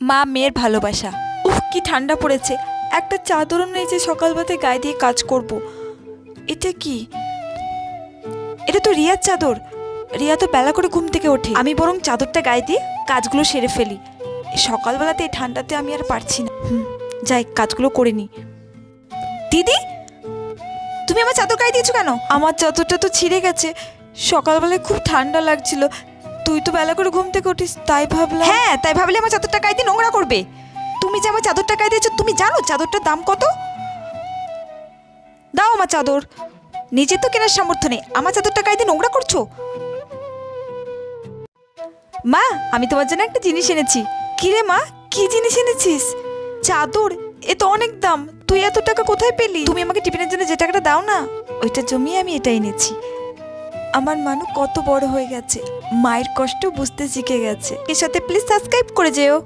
মা মেয়ের ভালোবাসা। উফ কি ঠান্ডা পড়েছে, একটা চাদরও নেই যে সকালবেলাতে গায়ে দিয়ে কাজ করব। এটা কি? এটা তো রিয়ার চাদর। রিয়া তো বেলা করে ঘুম থেকে ওঠে। আমি বরং চাদরটা গায়ে দিয়ে কাজগুলো সেরে ফেলি। সকালবেলাতে এই ঠান্ডাতে আমি আর পারছি না। যাই কাজগুলো করে নি। দিদি, তুমি আমার চাদর গায়ে দিয়েছো কেন? আমার চাদরটা তো ছিঁড়ে গেছে। সকালবেলায় খুব ঠান্ডা লাগছিল, তুই তো বেলা করে ঘুম থেকে উঠিস, তাই ভাবলাম। হ্যাঁ, তাই ভাবলে আমার চাদরটা গায়ে দিয়ে নোংরা করবে? তুমি যে আমার চাদরটা গায়ে দিয়েছো, তুমি জানো চাদরটার দাম কত? দাও আমার চাদর। নিজে তো কেনার সামর্থ্য নেই, আমার চাদরটা গায়ে দিয়ে নোংরা করছো। মা, আমি তোমার জন্য একটা জিনিস এনেছি। কি রে মা, কি জিনিস এনেছিস? চাদর? এ তো অনেক দাম, তুই এত টাকা কোথায় পেলি? তুমি আমাকে টিফিনের জন্য যে টাকাটা দাও না, ওইটা জমিয়ে আমি এটা এনেছি। আমার মানু কত বড় হয়ে গেছে, মায়ের কষ্ট বুঝতে শিখে গেছে। এর সাথে প্লিজ সাবস্ক্রাইব করে যেও।